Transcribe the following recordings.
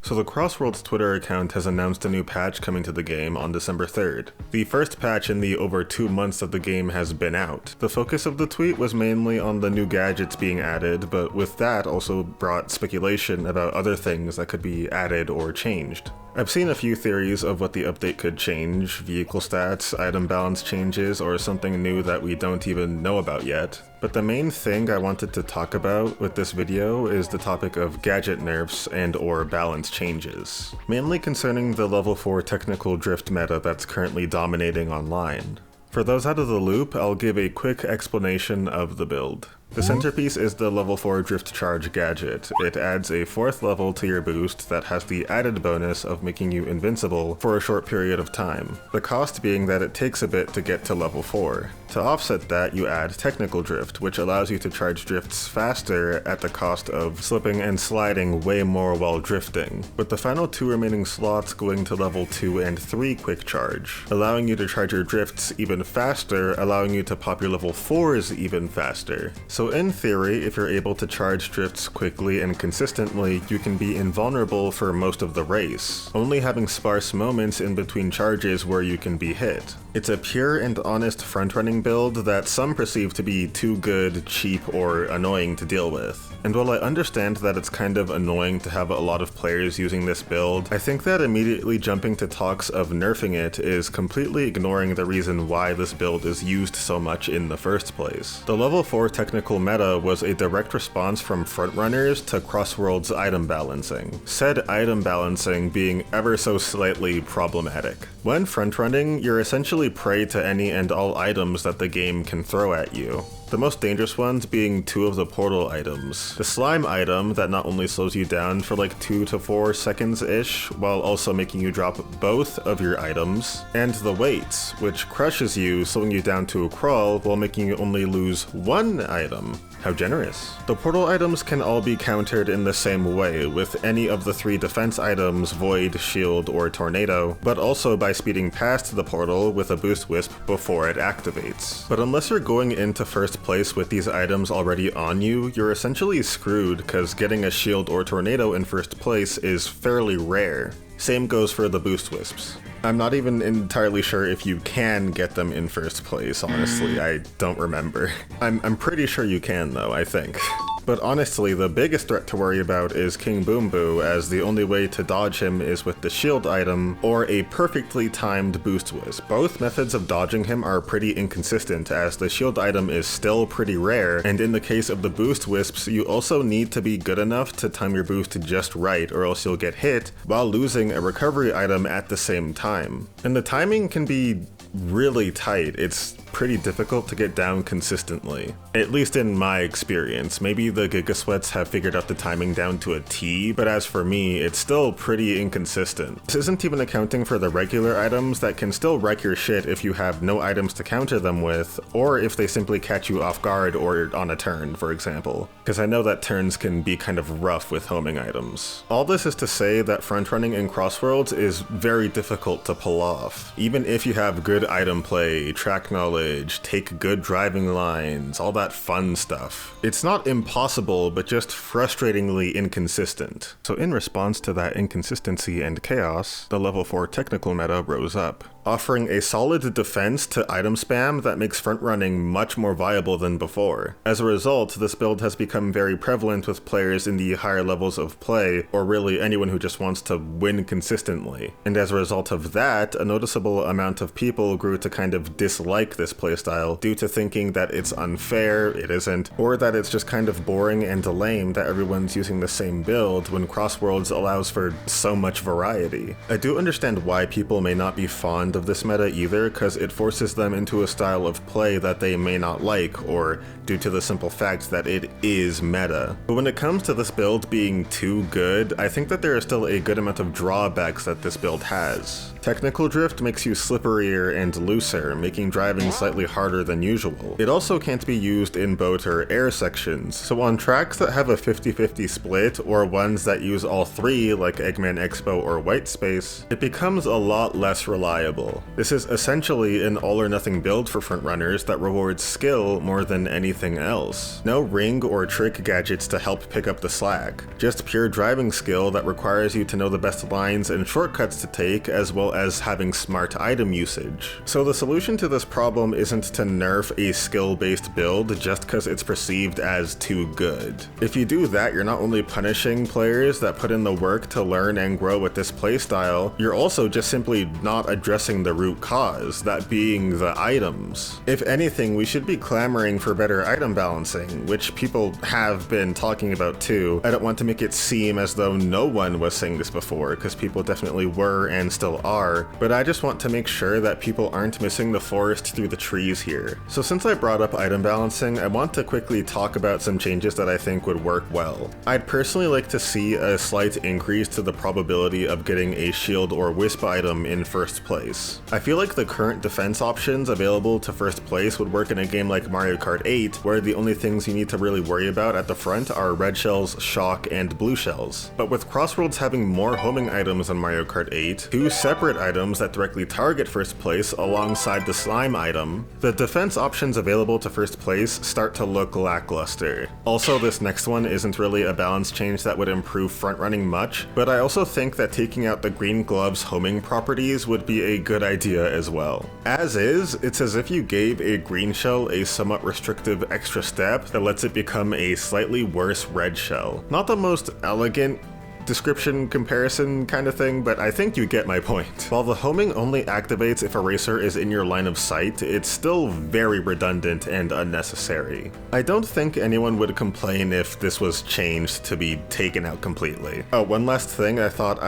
So the Crossworld's Twitter account has announced a new patch coming to the game on December 3rd. The first patch in the over 2 months that the game has been out. The focus of the tweet was mainly on the new gadgets being added, but with that also brought speculation about other things that could be added or changed. I've seen a few theories of what the update could change: vehicle stats, item balance changes, or something new that we don't even know about yet. But the main thing I wanted to talk about with this video is the topic of gadget nerfs and or balance changes, mainly concerning the level 4 technical drift meta that's currently dominating online. For those out of the loop, I'll give a quick explanation of the build. The centerpiece is the level 4 drift charge gadget. It adds a 4th level to your boost that has the added bonus of making you invincible for a short period of time, the cost being that it takes a bit to get to level 4. To offset that, you add technical drift, which allows you to charge drifts faster at the cost of slipping and sliding way more while drifting, with the final 2 remaining slots going to level 2 and 3 quick charge, allowing you to charge your drifts even faster, allowing you to pop your level 4s even faster. So in theory, if you're able to charge drifts quickly and consistently, you can be invulnerable for most of the race, only having sparse moments in between charges where you can be hit. It's a pure and honest front-running build that some perceive to be too good, cheap, or annoying to deal with. And while I understand that it's kind of annoying to have a lot of players using this build, I think that immediately jumping to talks of nerfing it is completely ignoring the reason why this build is used so much in the first place. The level 4 technical meta was a direct response from frontrunners to Crossworld's item balancing, said item balancing being ever so slightly problematic. When frontrunning, you're essentially prey to any and all items that the game can throw at you. The most dangerous ones being 2 of the portal items. The slime item that not only slows you down for like 2 to 4 seconds-ish, while also making you drop both of your items, and the weights, which crushes you, slowing you down to a crawl while making you only lose 1 item. How generous. The portal items can all be countered in the same way, with any of the 3 defense items, Void, Shield, or Tornado, but also by speeding past the portal with a boost wisp before it activates. But unless you're going into first place with these items already on you, you're essentially screwed, cause getting a Shield or Tornado in first place is fairly rare. Same goes for the boost wisps. I'm not even entirely sure if you can get them in first place, honestly. I don't remember. I'm pretty sure you can though, I think. But honestly, the biggest threat to worry about is King Boom Boo, as the only way to dodge him is with the shield item or a perfectly timed boost wisp. Both methods of dodging him are pretty inconsistent, as the shield item is still pretty rare, and in the case of the boost wisps, you also need to be good enough to time your boost just right, or else you'll get hit while losing a recovery item at the same time. And the timing can be really tight. It's pretty difficult to get down consistently, at least in my experience. Maybe the Giga Sweats have figured out the timing down to a T, but as for me, it's still pretty inconsistent. This isn't even accounting for the regular items that can still wreck your shit if you have no items to counter them with, or if they simply catch you off guard or on a turn, for example, because I know that turns can be kind of rough with homing items. All this is to say that frontrunning in Crossworlds is very difficult to pull off, even if you have good item play, track knowledge, take good driving lines, all that fun stuff. It's not impossible, but just frustratingly inconsistent. So in response to that inconsistency and chaos, the level 4 technical meta rose up, offering a solid defense to item spam that makes frontrunning much more viable than before. As a result, this build has become very prevalent with players in the higher levels of play, or really anyone who just wants to win consistently. And as a result of that, a noticeable amount of people grew to kind of dislike this playstyle due to thinking that it's unfair, it isn't, or that it's just kind of boring and lame that everyone's using the same build when Crossworlds allows for so much variety. I do understand why people may not be fond of this meta either, because it forces them into a style of play that they may not like, or due to the simple fact that it is meta. But when it comes to this build being too good, I think that there is still a good amount of drawbacks that this build has. Technical drift makes you slipperier and looser, making driving slightly harder than usual. It also can't be used in boat or air sections, so on tracks that have a 50-50 split, or ones that use all 3 like Eggman Expo or White Space, it becomes a lot less reliable. skill. This is essentially an all or nothing build for frontrunners that rewards skill more than anything else. No ring or trick gadgets to help pick up the slack, just pure driving skill that requires you to know the best lines and shortcuts to take, as well as having smart item usage. So the solution to this problem isn't to nerf a skill-based build just because it's perceived as too good. If you do that, you're not only punishing players that put in the work to learn and grow with this playstyle, you're also just simply not addressing the root cause, that being the items. If anything, we should be clamoring for better item balancing, which people have been talking about too. I don't want to make it seem as though no one was saying this before, because people definitely were and still are, but I just want to make sure that people aren't missing the forest through the trees here. So since I brought up item balancing, I want to quickly talk about some changes that I think would work well. I'd personally like to see a slight increase to the probability of getting a shield or wisp item in first place. I feel like the current defense options available to first place would work in a game like Mario Kart 8, where the only things you need to really worry about at the front are red shells, shock, and blue shells. But with Crossroads having more homing items than Mario Kart 8, two separate items that directly target first place alongside the slime item, the defense options available to first place start to look lackluster. Also, this next one isn't really a balance change that would improve front running much, but I also think that taking out the green glove's homing properties would be a good idea as well. As is, it's as if you gave a green shell a somewhat restrictive extra step that lets it become a slightly worse red shell. Not the most elegant description comparison kind of thing, but I think you get my point. While the homing only activates if a racer is in your line of sight, it's still very redundant and unnecessary. I don't think anyone would complain if this was changed to be taken out completely. Oh, one last thing I thought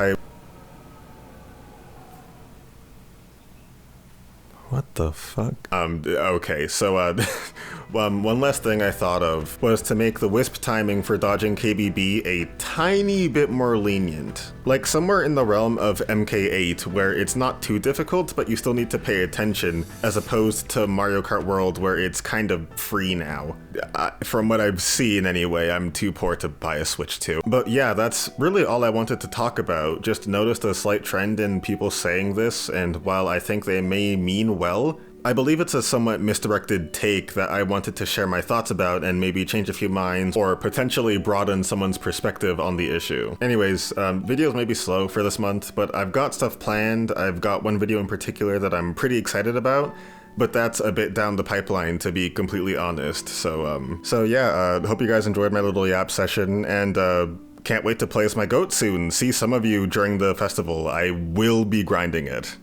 What the fuck? Okay, so, one last thing I thought of was to make the wisp timing for dodging KBB a tiny bit more lenient. Like somewhere in the realm of MK8, where it's not too difficult, but you still need to pay attention, as opposed to Mario Kart World, where it's kind of free now. From what I've seen anyway, I'm too poor to buy a Switch 2. But yeah, that's really all I wanted to talk about. Just noticed a slight trend in people saying this, and while I think they may mean well, I believe it's a somewhat misdirected take that I wanted to share my thoughts about and maybe change a few minds or potentially broaden someone's perspective on the issue. Anyways, videos may be slow for this month, but I've got stuff planned. I've got one video in particular that I'm pretty excited about, but that's a bit down the pipeline, to be completely honest. So yeah, hope you guys enjoyed my little yap session, and can't wait to play as my goat soon. See some of you during the festival. I will be grinding it.